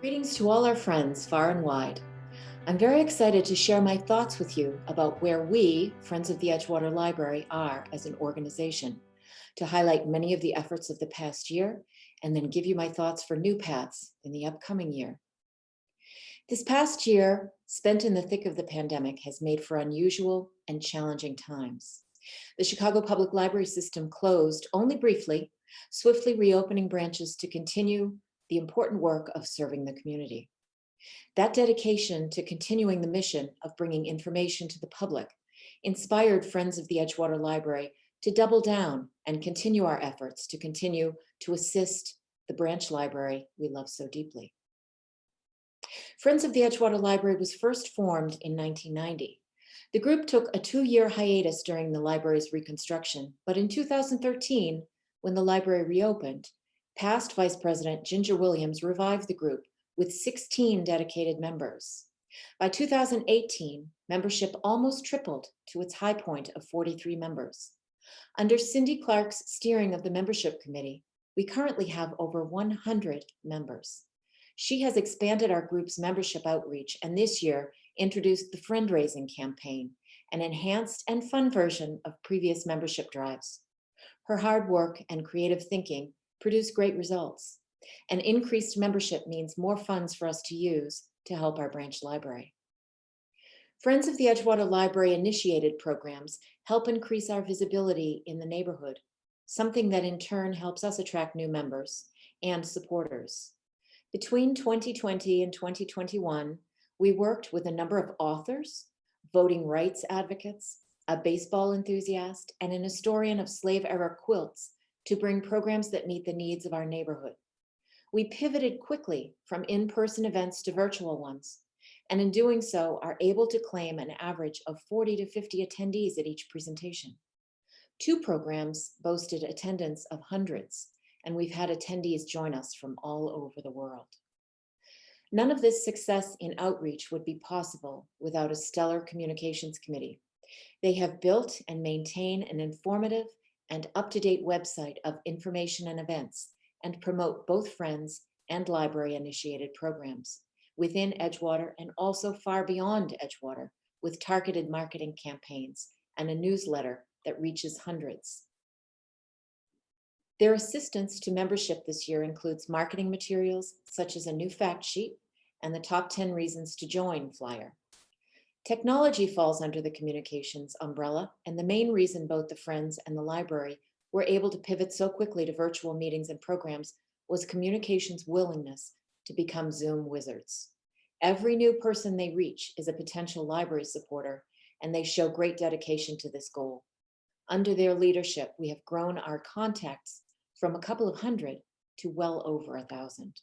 Greetings to all our friends far and wide. I'm very excited to share my thoughts with you about where we, Friends of the Edgewater Library, are as an organization, to highlight many of the efforts of the past year, and then give you my thoughts for new paths in the upcoming year. This past year, spent in the thick of the pandemic, has made for unusual and challenging times. The Chicago Public Library system closed only briefly, swiftly reopening branches to continue the important work of serving the community. That dedication to continuing the mission of bringing information to the public inspired Friends of the Edgewater Library to double down and continue our efforts to continue to assist the branch library we love so deeply. Friends of the Edgewater Library was first formed in 1990. The group took a 2-year hiatus during the library's reconstruction, but in 2013, when the library reopened, past Vice President Ginger Williams revived the group with 16 dedicated members. By 2018, membership almost tripled to its high point of 43 members. Under Cindy Clark's steering of the membership committee, we currently have over 100 members. She has expanded our group's membership outreach and this year introduced the fundraising campaign, an enhanced and fun version of previous membership drives. Her hard work and creative thinking produce great results. An increased membership means more funds for us to use to help our branch library. Friends of the Edgewater Library initiated programs help increase our visibility in the neighborhood, something that in turn helps us attract new members and supporters. Between 2020 and 2021, we worked with a number of authors, voting rights advocates, a baseball enthusiast, and an historian of slave-era quilts to bring programs that meet the needs of our neighborhood. We pivoted quickly from in-person events to virtual ones, and in doing so are able to claim an average of 40 to 50 attendees at each presentation. 2 programs boasted attendance of hundreds, and we've had attendees join us from all over the world. None of this success in outreach would be possible without a stellar communications committee. They have built and maintain an informative and up-to-date website of information and events, and promote both Friends and library-initiated programs within Edgewater and also far beyond Edgewater, with targeted marketing campaigns and a newsletter that reaches hundreds. Their assistance to membership this year includes marketing materials such as a new fact sheet and the top 10 reasons to join flyer. Technology falls under the communications umbrella, and the main reason both the Friends and the library were able to pivot so quickly to virtual meetings and programs was communications' willingness to become Zoom wizards. Every new person they reach is a potential library supporter, and they show great dedication to this goal. Under their leadership, we have grown our contacts from a couple of hundred to well over 1,000.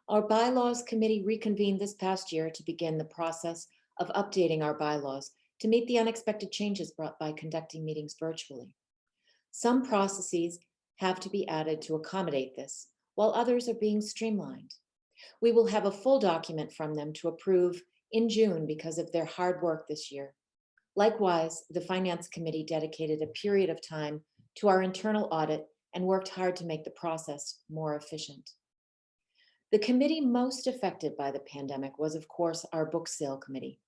Our bylaws committee reconvened this past year to begin the process of updating our bylaws to meet the unexpected changes brought by conducting meetings virtually. Some processes have to be added to accommodate this, while others are being streamlined. We will have a full document from them to approve in June because of their hard work this year. Likewise, the Finance Committee dedicated a period of time to our internal audit and worked hard to make the process more efficient. The committee most affected by the pandemic was, of course, our book sale committee.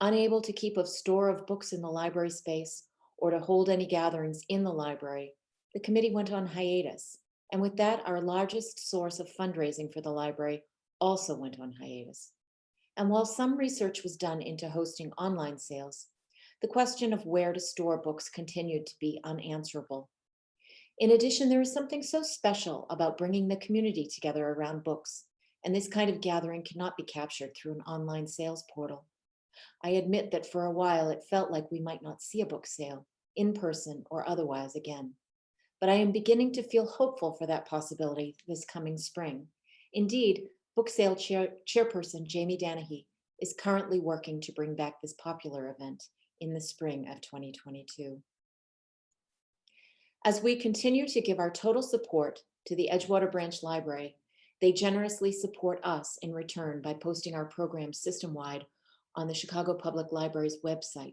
Unable to keep a store of books in the library space or to hold any gatherings in the library, the committee went on hiatus. And with that, our largest source of fundraising for the library also went on hiatus. And while some research was done into hosting online sales, the question of where to store books continued to be unanswerable. In addition, there is something so special about bringing the community together around books, and this kind of gathering cannot be captured through an online sales portal. I admit that for a while it felt like we might not see a book sale, in person or otherwise again. But I am beginning to feel hopeful for that possibility this coming spring. Indeed, book sale chairperson Jamie Danahy is currently working to bring back this popular event in the spring of 2022. As we continue to give our total support to the Edgewater Branch Library, they generously support us in return by posting our programs system-wide on the Chicago Public Library's website.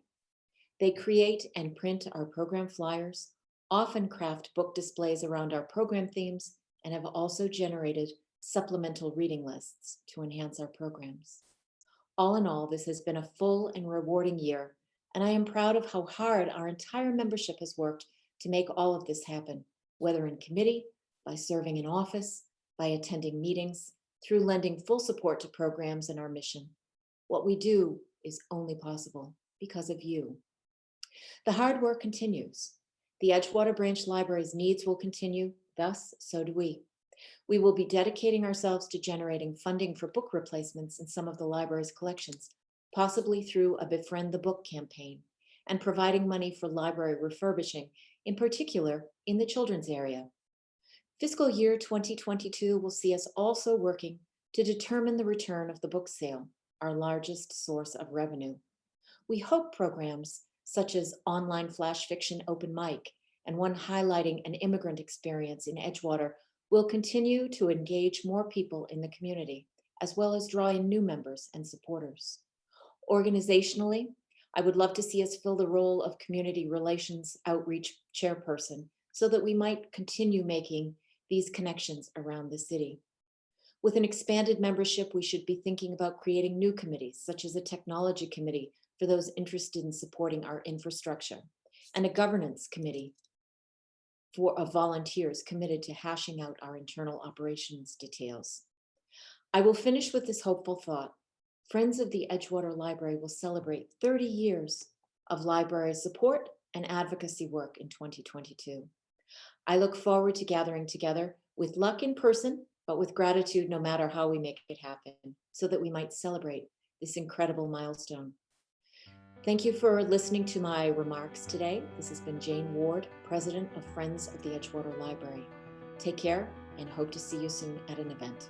They create and print our program flyers, often craft book displays around our program themes, and have also generated supplemental reading lists to enhance our programs. All in all, this has been a full and rewarding year, and I am proud of how hard our entire membership has worked to make all of this happen, whether in committee, by serving in office, by attending meetings, through lending full support to programs and our mission. What we do is only possible because of you. The hard work continues. The Edgewater Branch Library's needs will continue, thus, so do we. We will be dedicating ourselves to generating funding for book replacements in some of the library's collections, possibly through a Befriend the Book campaign, and providing money for library refurbishing, in particular in the children's area. Fiscal year 2022 will see us also working to determine the return of the book sale, our largest source of revenue. We hope programs such as online flash fiction open mic and one highlighting an immigrant experience in Edgewater will continue to engage more people in the community, as well as draw in new members and supporters. Organizationally, I would love to see us fill the role of community relations outreach chairperson so that we might continue making these connections around the city. With an expanded membership, we should be thinking about creating new committees, such as a technology committee for those interested in supporting our infrastructure, and a governance committee of volunteers committed to hashing out our internal operations details. I will finish with this hopeful thought. Friends of the Edgewater Library will celebrate 30 years of library support and advocacy work in 2022. I look forward to gathering together with luck in person, but with gratitude no matter how we make it happen, so that we might celebrate this incredible milestone. Thank you for listening to my remarks today. This has been Jane Ward, President of Friends of the Edgewater Library. Take care and hope to see you soon at an event.